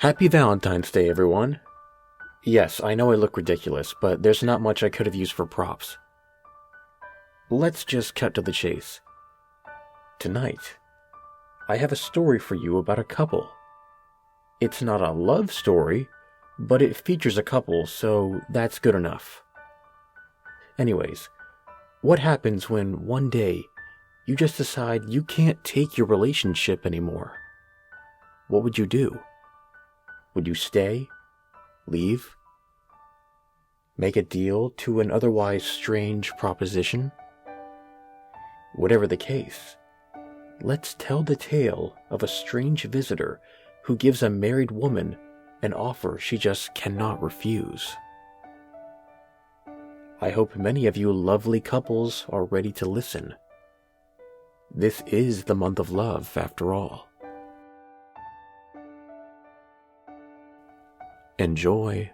Happy Valentine's Day, everyone. Yes, I know I look ridiculous, but there's not much I could have used for props. Let's just cut to the chase. Tonight, I have a story for you about a couple. It's not a love story, but it features a couple, so that's good enough. Anyways, what happens when one day you just decide you can't take your relationship anymore? What would you do? Would you stay? Leave? Make a deal to an otherwise strange proposition? Whatever the case, let's tell the tale of a strange visitor who gives a married woman an offer she just cannot refuse. I hope many of you lovely couples are ready to listen. This is the month of love, after all. Enjoy.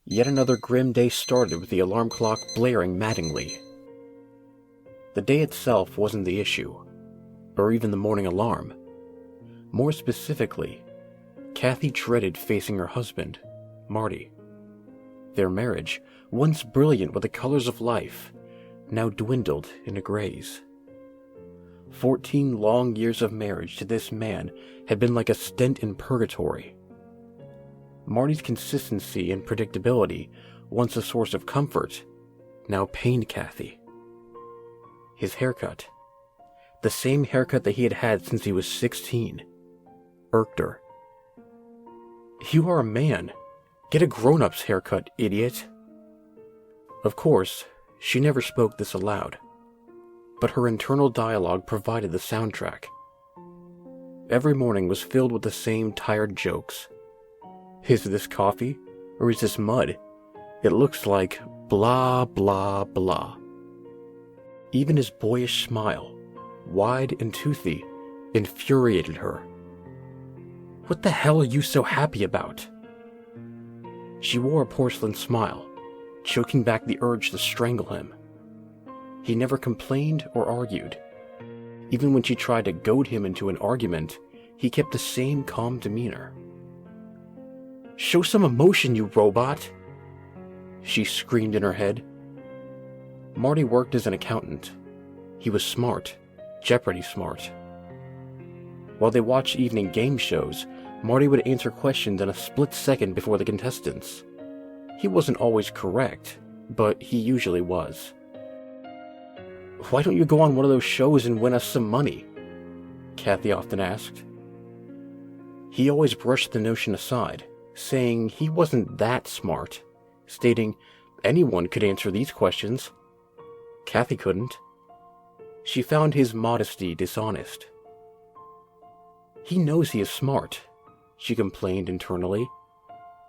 Yet another grim day started with the alarm clock blaring maddeningly. The day itself wasn't the issue, or even the morning alarm. More specifically, Kathy dreaded facing her husband, Marty. Their marriage, once brilliant with the colors of life, now dwindled into grays. 14 long years of marriage to this man had been like a stint in purgatory. Marty's consistency and predictability, once a source of comfort, now pained Kathy. His haircut, the same haircut that he had had since he was 16, irked her. "You are a man. Get a grown-up's haircut, idiot." Of course, she never spoke this aloud, but her internal dialogue provided the soundtrack. Every morning was filled with the same tired jokes. "Is this coffee? Or is this mud? It looks like blah blah blah." Even his boyish smile, wide and toothy, infuriated her. "What the hell are you so happy about?" She wore a porcelain smile, choking back the urge to strangle him. He never complained or argued. Even when she tried to goad him into an argument, he kept the same calm demeanor. "Show some emotion, you robot!" she screamed in her head. Marty worked as an accountant. He was smart, Jeopardy smart. While they watched evening game shows, Marty would answer questions in a split second before the contestants. He wasn't always correct, but he usually was. "Why don't you go on one of those shows and win us some money?" Kathy often asked. He always brushed the notion aside, saying he wasn't that smart, stating anyone could answer these questions. Kathy couldn't. She found his modesty dishonest. "He knows he is smart," she complained internally.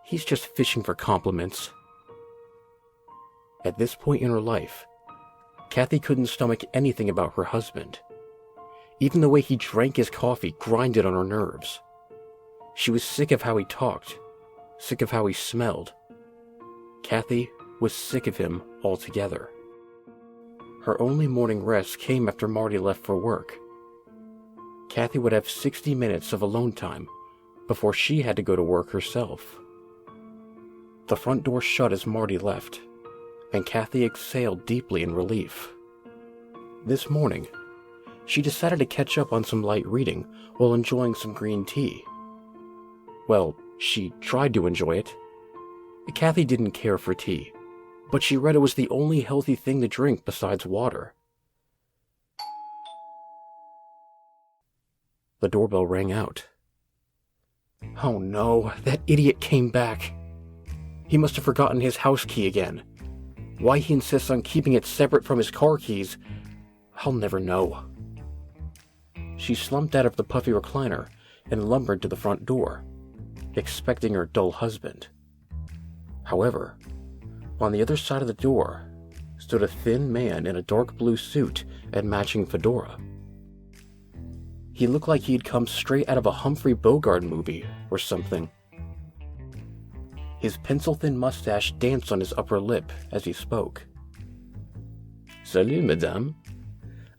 "He's just fishing for compliments." At this point in her life, Kathy couldn't stomach anything about her husband. Even the way he drank his coffee grinded on her nerves. She was sick of how he talked, sick of how he smelled. Kathy was sick of him altogether. Her only morning rest came after Marty left for work. Kathy would have 60 minutes of alone time before she had to go to work herself. The front door shut as Marty left, and Kathy exhaled deeply in relief. This morning, she decided to catch up on some light reading while enjoying some green tea. Well, she tried to enjoy it. Kathy didn't care for tea, but she read it was the only healthy thing to drink besides water. The doorbell rang out. Oh no, that idiot came back. He must have forgotten his house key again. Why he insists on keeping it separate from his car keys, I'll never know. She slumped out of the puffy recliner and lumbered to the front door, expecting her dull husband. However, on the other side of the door stood a thin man in a dark blue suit and matching fedora. He looked like he'd come straight out of a Humphrey Bogart movie or something. His pencil-thin mustache danced on his upper lip as he spoke. "Salut, madame.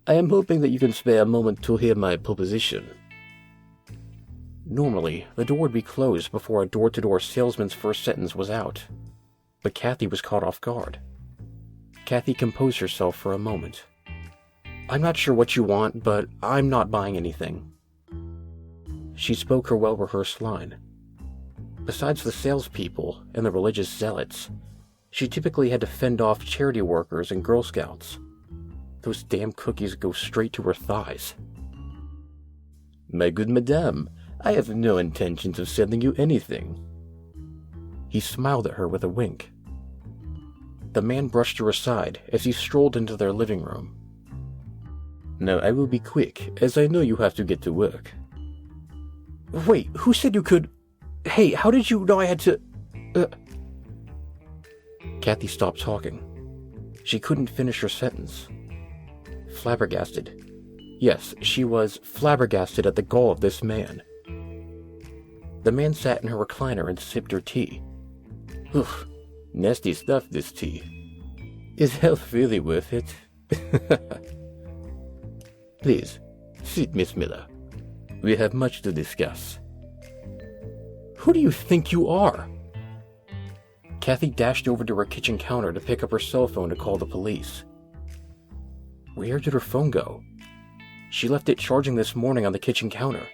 I am hoping that you can spare a moment to hear my proposition." Normally, the door would be closed before a door-to-door salesman's first sentence was out, but Kathy was caught off guard. Kathy composed herself for a moment. "I'm not sure what you want, but I'm not buying anything." She spoke her well-rehearsed line. Besides the salespeople and the religious zealots, she typically had to fend off charity workers and Girl Scouts. Those damn cookies go straight to her thighs. "My good madame, I have no intentions of selling you anything." He smiled at her with a wink. The man brushed her aside as he strolled into their living room. "Now I will be quick, as I know you have to get to work." "Wait, who said you could... Hey, how did you know I had to... Kathy stopped talking. She couldn't finish her sentence. Flabbergasted. Yes, she was flabbergasted at the gall of this man. The man sat in her recliner and sipped her tea. "Ugh, nasty stuff, this tea. Is health really worth it?" "Please, sit, Miss Miller. We have much to discuss." "Who do you think you are?" Kathy dashed over to her kitchen counter to pick up her cell phone to call the police. Where did her phone go? She left it charging this morning on the kitchen counter.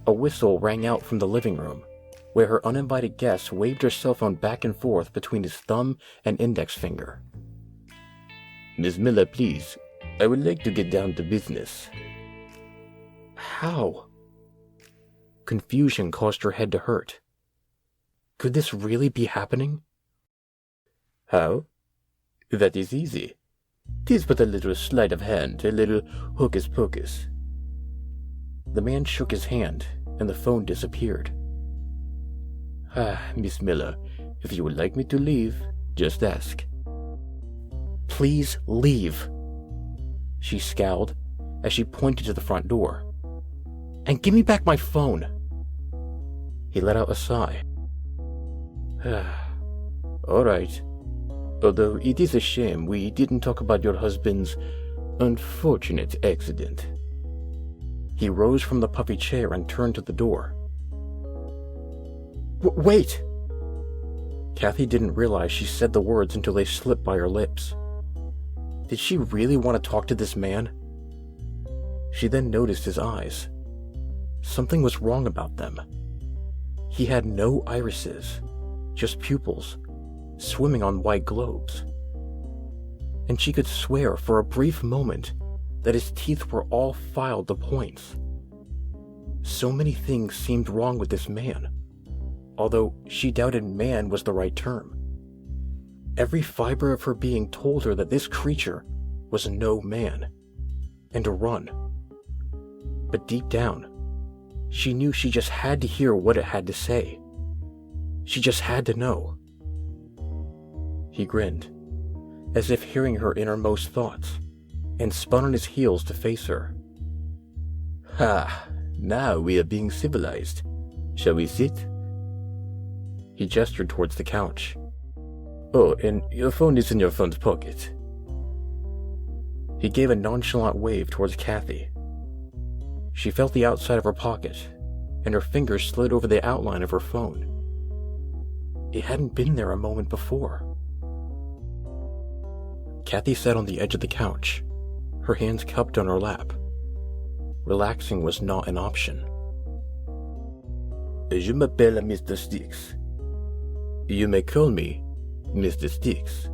A whistle rang out from the living room, where her uninvited guest waved her cell phone back and forth between his thumb and index finger. "Miss Miller, please. I would like to get down to business." How? Confusion caused her head to hurt. Could this really be happening? "How? That is easy. 'Tis but a little sleight of hand, a little hocus pocus." The man shook his hand, and the phone disappeared. Miss Miller, if you would like me to leave, just ask." "Please leave," she scowled as she pointed to the front door. "And give me back my phone." He let out a sigh. "All right. Although it is a shame we didn't talk about your husband's unfortunate accident." He rose from the puffy chair and turned to the door. Wait! Kathy didn't realize she said the words until they slipped by her lips. Did she really want to talk to this man? She then noticed his eyes. Something was wrong about them. He had no irises, just pupils, swimming on white globes. And she could swear for a brief moment that his teeth were all filed to points. So many things seemed wrong with this man, although she doubted man was the right term. Every fiber of her being told her that this creature was no man, and to run. But deep down, she knew she just had to hear what it had to say. She just had to know. He grinned, as if hearing her innermost thoughts, and spun on his heels to face her. "Ha! Now we are being civilized. Shall we sit?" He gestured towards the couch. "Oh, and your phone is in your front pocket." He gave a nonchalant wave towards Kathy. She felt the outside of her pocket, and her fingers slid over the outline of her phone. It hadn't been there a moment before. Kathy sat on the edge of the couch, her hands cupped on her lap. Relaxing was not an option. "Je m'appelle Mr. Stokes. You may call me Mr. Stokes."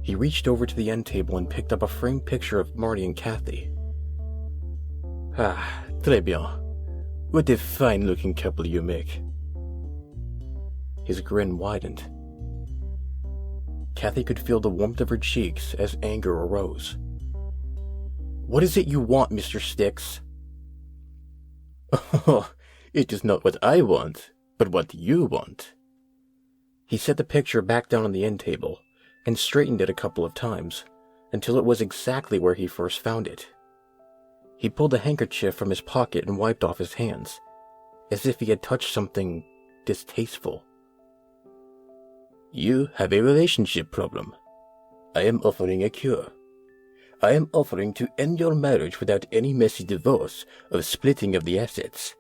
He reached over to the end table and picked up a framed picture of Marty and Kathy. "Ah, très bien. What a fine-looking couple you make." His grin widened. Kathy could feel the warmth of her cheeks as anger arose. "What is it you want, Mr. Stokes?" "Oh, it is not what I want, but what you want." He set the picture back down on the end table and straightened it a couple of times until it was exactly where he first found it. He pulled a handkerchief from his pocket and wiped off his hands, as if he had touched something distasteful. "You have a relationship problem. I am offering a cure. I am offering to end your marriage without any messy divorce or splitting of the assets.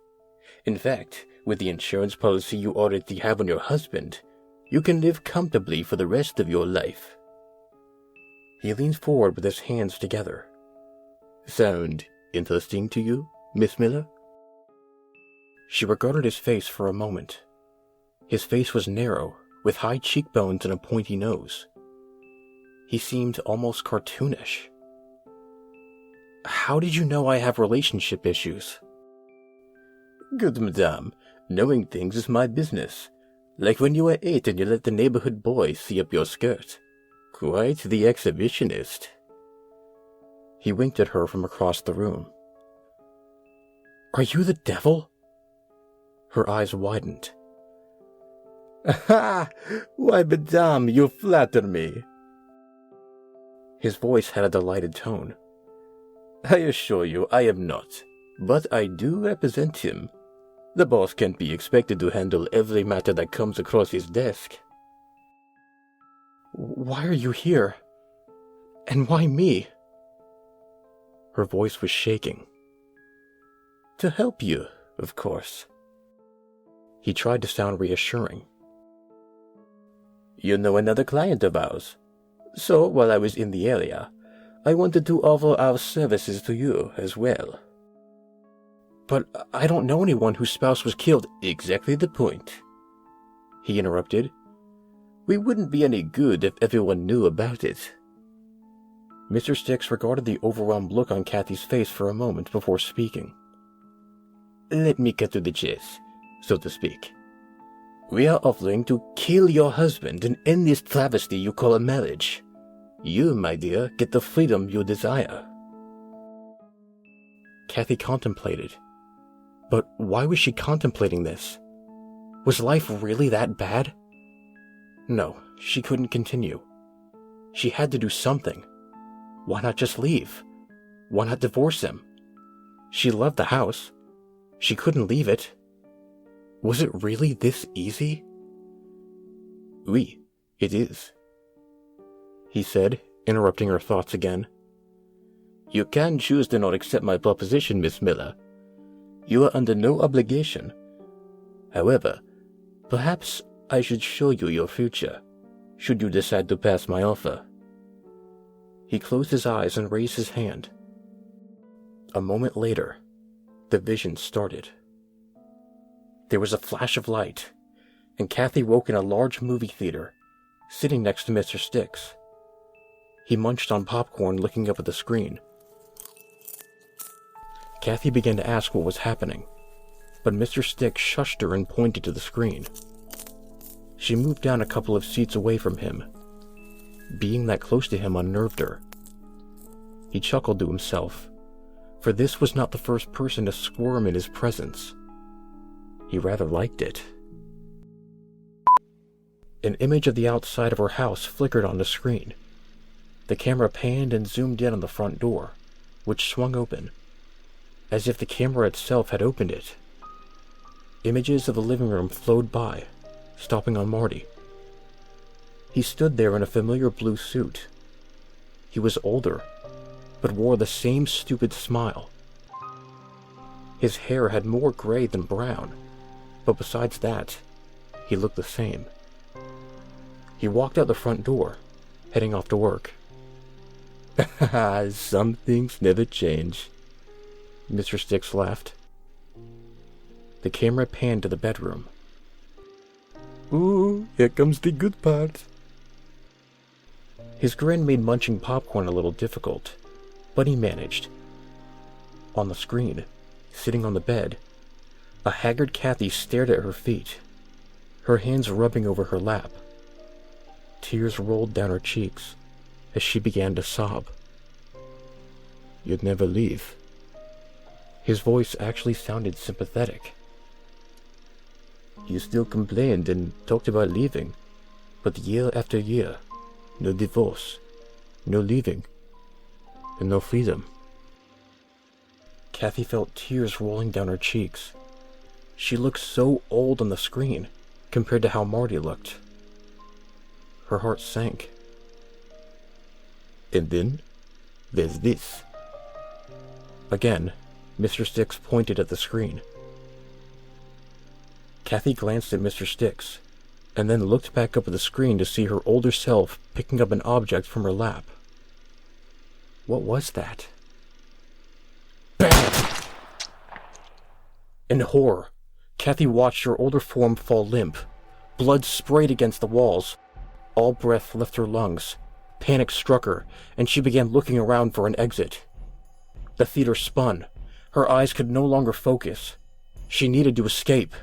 In fact, with the insurance policy you already have on your husband, you can live comfortably for the rest of your life." He leaned forward with his hands together. "Sound interesting to you, Miss Miller?" She regarded his face for a moment. His face was narrow, with high cheekbones and a pointy nose. He seemed almost cartoonish. "How did you know I have relationship issues?" "Good madame, knowing things is my business. Like when you were 8 and you let the neighborhood boy see up your skirt. Quite the exhibitionist." He winked at her from across the room. "Are you the devil?" Her eyes widened. "Ah, why, madame, you flatter me." His voice had a delighted tone. "I assure you I am not, but I do represent him. The boss can't be expected to handle every matter that comes across his desk." "Why are you here? And why me?" Her voice was shaking. "To help you, of course." He tried to sound reassuring. "You know another client of ours. So, while I was in the area, I wanted to offer our services to you as well." "But I don't know anyone whose spouse was killed." "Exactly the point," he interrupted. "We wouldn't be any good if everyone knew about it." Mr. Stokes regarded the overwhelmed look on Kathy's face for a moment before speaking. "Let me cut to the chase, so to speak. We are offering to kill your husband and end this travesty you call a marriage. You, my dear, get the freedom you desire." Kathy contemplated. But why was she contemplating this? Was life really that bad? No, she couldn't continue. She had to do something. Why not just leave? Why not divorce him? She loved the house. She couldn't leave it. Was it really this easy? "Oui, it is," he said, interrupting her thoughts again. "You can choose to not accept my proposition, Miss Miller. You are under no obligation. However, perhaps I should show you your future, should you decide to pass my offer." He closed his eyes and raised his hand. A moment later, the vision started. There was a flash of light, and Kathy woke in a large movie theater, sitting next to Mr. Stokes. He munched on popcorn, looking up at the screen. Kathy began to ask what was happening, but Mr. Stokes shushed her and pointed to the screen. She moved down a couple of seats away from him. Being that close to him unnerved her. He chuckled to himself, for this was not the first person to squirm in his presence. He rather liked it. An image of the outside of her house flickered on the screen. The camera panned and zoomed in on the front door, which swung open, as if the camera itself had opened it. Images of the living room flowed by, stopping on Marty. He stood there in a familiar blue suit. He was older, but wore the same stupid smile. His hair had more gray than brown, but besides that, he looked the same. He walked out the front door, heading off to work. "Some things never change," Mr. Stokes laughed. The camera panned to the bedroom. "Ooh, here comes the good part." His grin made munching popcorn a little difficult, but he managed. On the screen, sitting on the bed, a haggard Kathy stared at her feet. her hands rubbing over her lap. Tears rolled down her cheeks as she began to sob. "You'd never leave." His voice actually sounded sympathetic. "You still complained and talked about leaving, but year after year, no divorce, no leaving, and no freedom." Kathy felt tears rolling down her cheeks. She looked so old on the screen compared to how Marty looked. Her heart sank. "And then, there's this." Again, Mr. Stix pointed at the screen. Kathy glanced at Mr. Stix, and then looked back up at the screen to see her older self picking up an object from her lap. What was that? Bam! In horror, Kathy watched her older form fall limp. Blood sprayed against the walls. All breath left her lungs. Panic struck her, and she began looking around for an exit. The theater spun. Her eyes could no longer focus. She needed to escape.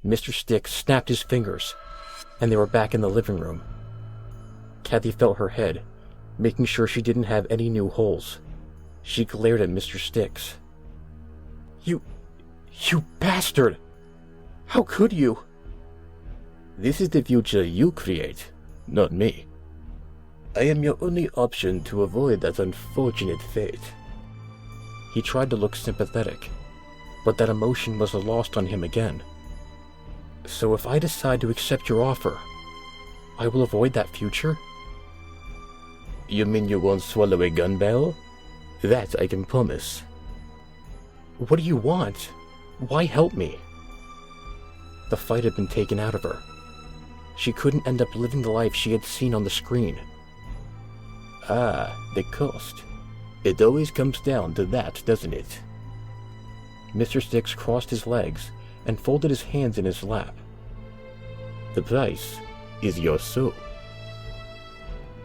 Mr. Stix snapped his fingers, and they were back in the living room. Kathy felt her head, making sure she didn't have any new holes. She glared at Mr. Stix. You bastard! How could you? "This is the future you create, not me. I am your only option to avoid that unfortunate fate." He tried to look sympathetic, but that emotion was lost on him again. "So if I decide to accept your offer, I will avoid that future?" "You mean you won't swallow a gun barrel? That I can promise." "What do you want? Why help me?" The fight had been taken out of her. She couldn't end up living the life she had seen on the screen. "Ah, the cost. It always comes down to that, doesn't it?" Mr. Stix crossed his legs and folded his hands in his lap. "The price is your soul."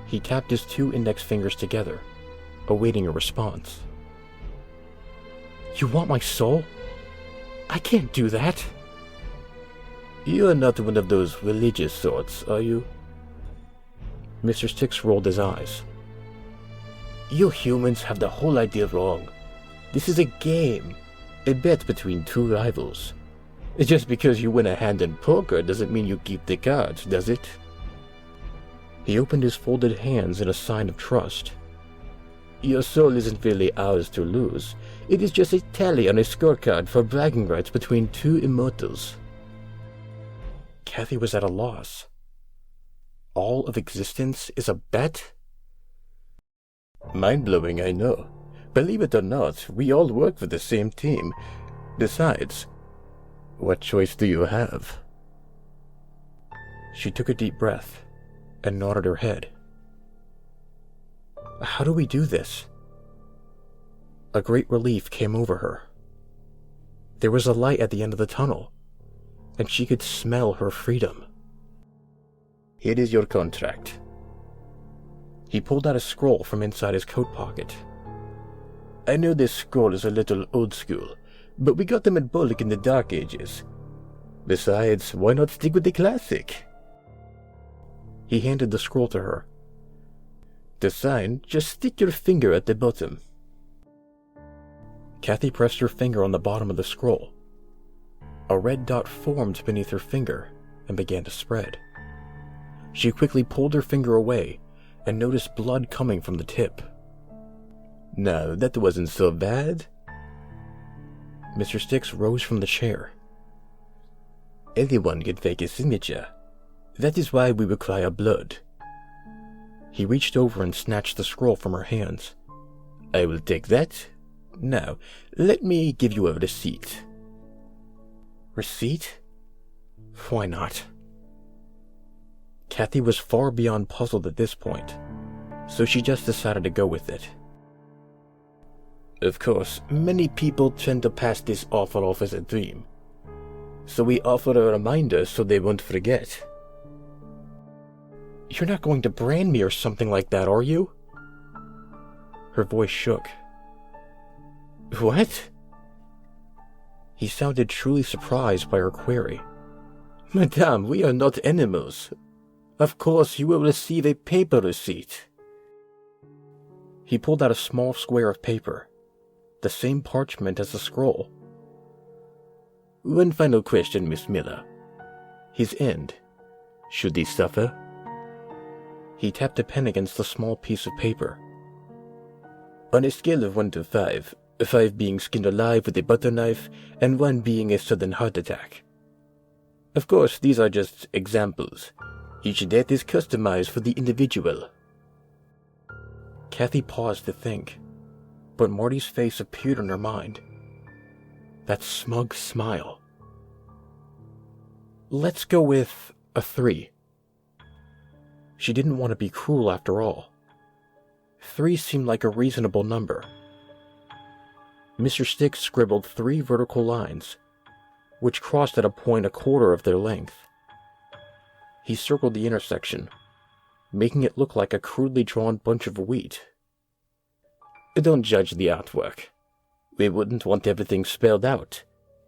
He tapped his 2 index fingers together, awaiting a response. "You want my soul? I can't do that." "You're not one of those religious sorts, are you?" Mr. Stix rolled his eyes. "You humans have the whole idea wrong. This is a game, a bet between 2 rivals. Just because you win a hand in poker doesn't mean you keep the cards, does it?" He opened his folded hands in a sign of trust. "Your soul isn't really ours to lose. It is just a tally on a scorecard for bragging rights between 2 immortals." Kathy was at a loss. All of existence is a bet? Mind-blowing, I know. Believe it or not, we all work for the same team. Besides, what choice do you have? She took a deep breath and nodded her head. How do we do this? A great relief came over her. There was a light at the end of the tunnel, and she could smell her freedom. Here is your contract. He pulled out a scroll from inside his coat pocket. I know this scroll is a little old school, but we got them in bulk in the Dark Ages. Besides, why not stick with the classic? He handed the scroll to her. To sign, just stick your finger at the bottom. Kathy pressed her finger on the bottom of the scroll. A red dot formed beneath her finger and began to spread. She quickly pulled her finger away and noticed blood coming from the tip. Now, that wasn't so bad. Mr. Stix rose from the chair. Anyone can fake a signature. That is why we require blood. He reached over and snatched the scroll from her hands. I will take that. Now, let me give you a receipt. Receipt? Why not? Kathy was far beyond puzzled at this point, so she just decided to go with it. Of course, many people tend to pass this offer off as a dream. So we offer a reminder so they won't forget. You're not going to brand me or something like that, are you? Her voice shook. What? He sounded truly surprised by her query. Madame, we are not animals. Of course you will receive a paper receipt. He pulled out a small square of paper, the same parchment as the scroll. One final question, Miss Miller. His end. Should he suffer? He tapped a pen against the small piece of paper. On a scale of 1 to 5, 5 being skinned alive with a butter knife, and 1 being a sudden heart attack. Of course, these are just examples. Each death is customized for the individual. Kathy paused to think, but Marty's face appeared in her mind. That smug smile. Let's go with a 3. She didn't want to be cruel after all. 3 seemed like a reasonable number. Mr. Stokes scribbled 3 vertical lines, which crossed at a point a quarter of their length. He circled the intersection, making it look like a crudely drawn bunch of wheat. Don't judge the artwork. We wouldn't want everything spelled out.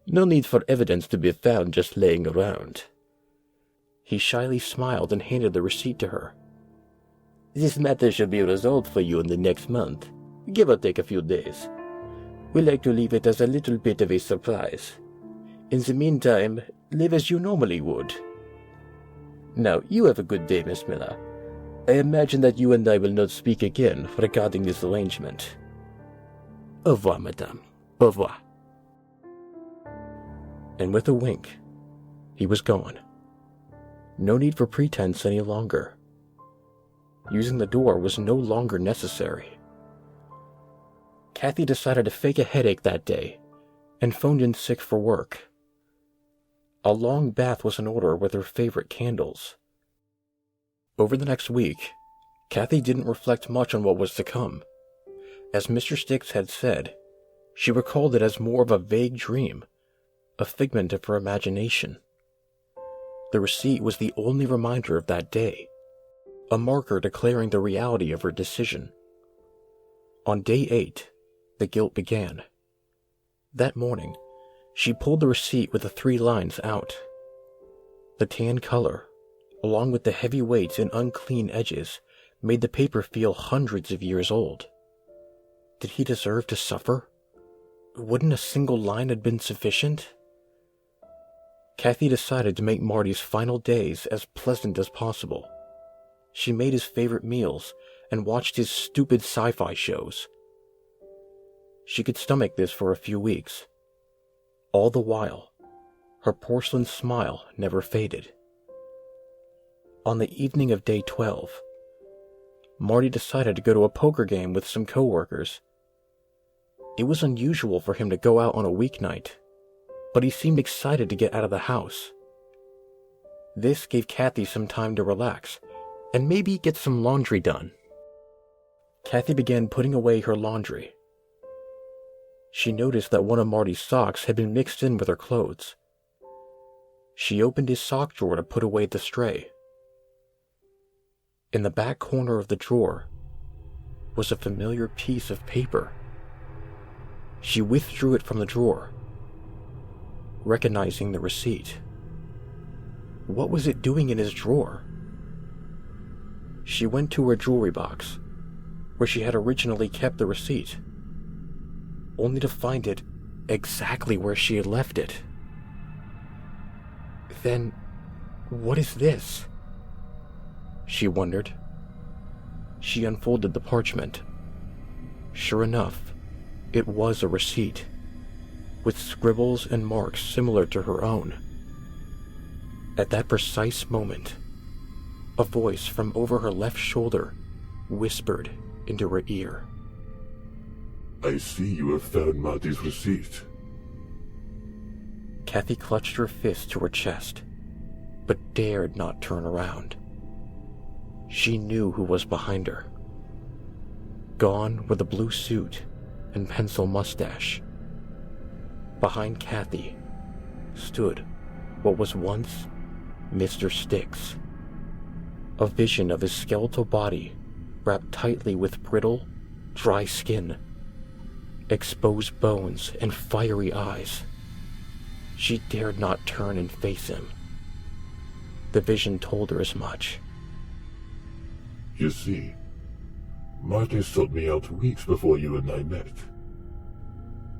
No need for evidence to be found just laying around. He shyly smiled and handed the receipt to her. This matter should be resolved for you in the next month, give or take a few days. We like to leave it as a little bit of a surprise. In the meantime, live as you normally would. Now, you have a good day, Miss Miller. I imagine that you and I will not speak again regarding this arrangement. Au revoir, madame. Au revoir. And with a wink, he was gone. No need for pretense any longer. Using the door was no longer necessary. Kathy decided to fake a headache that day and phoned in sick for work. A long bath was in order with her favorite candles. Over the next week, Kathy didn't reflect much on what was to come. As Mr. Stokes had said, she recalled it as more of a vague dream, a figment of her imagination. The receipt was the only reminder of that day, a marker declaring the reality of her decision. On day 8, the guilt began. That morning, she pulled the receipt with the 3 lines out. The tan color, along with the heavy weights and unclean edges, made the paper feel hundreds of years old. Did he deserve to suffer? Wouldn't a single line have been sufficient? Kathy decided to make Marty's final days as pleasant as possible. She made his favorite meals and watched his stupid sci-fi shows. She could stomach this for a few weeks. All the while, her porcelain smile never faded. On the evening of day 12, Marty decided to go to a poker game with some coworkers. It was unusual for him to go out on a weeknight, but he seemed excited to get out of the house. This gave Kathy some time to relax and maybe get some laundry done. Kathy began putting away her laundry. She noticed that one of Marty's socks had been mixed in with her clothes. She opened his sock drawer to put away the stray. In the back corner of the drawer was a familiar piece of paper. She withdrew it from the drawer, recognizing the receipt. What was it doing in his drawer? She went to her jewelry box, where she had originally kept the receipt, only to find it exactly where she had left it. Then, what is this? She wondered. She unfolded the parchment. Sure enough, it was a receipt, with scribbles and marks similar to her own. At that precise moment, a voice from over her left shoulder whispered into her ear. I see you have found Marty's receipt. Kathy clutched her fist to her chest, but dared not turn around. She knew who was behind her. Gone were the blue suit and pencil mustache. Behind Kathy stood what was once Mr. Stokes. A vision of his skeletal body wrapped tightly with brittle, dry skin, exposed bones, and fiery eyes. She dared not turn and face him. The vision told her as much. You see, Martin sought me out weeks before you and I met.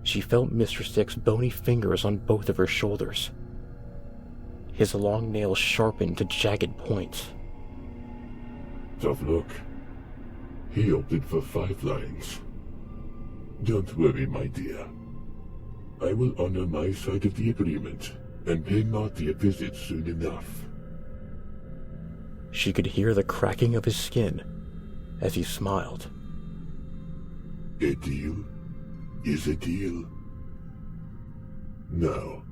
She felt Mr. Stick's bony fingers on both of her shoulders. His long nails sharpened to jagged points. Tough luck. He opted for 5 lines. Don't worry, my dear. I will honor my side of the agreement and pay Marty a visit soon enough. She could hear the cracking of his skin as he smiled. A deal is a deal. Now,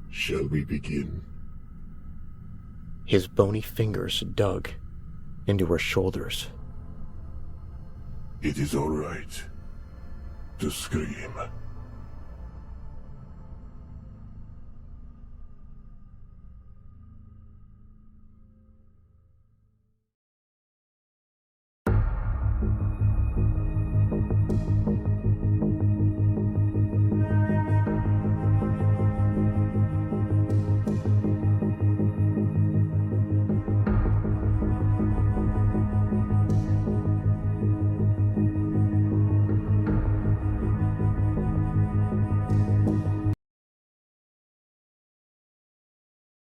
shall we begin? His bony fingers dug into her shoulders. It is all right to scream.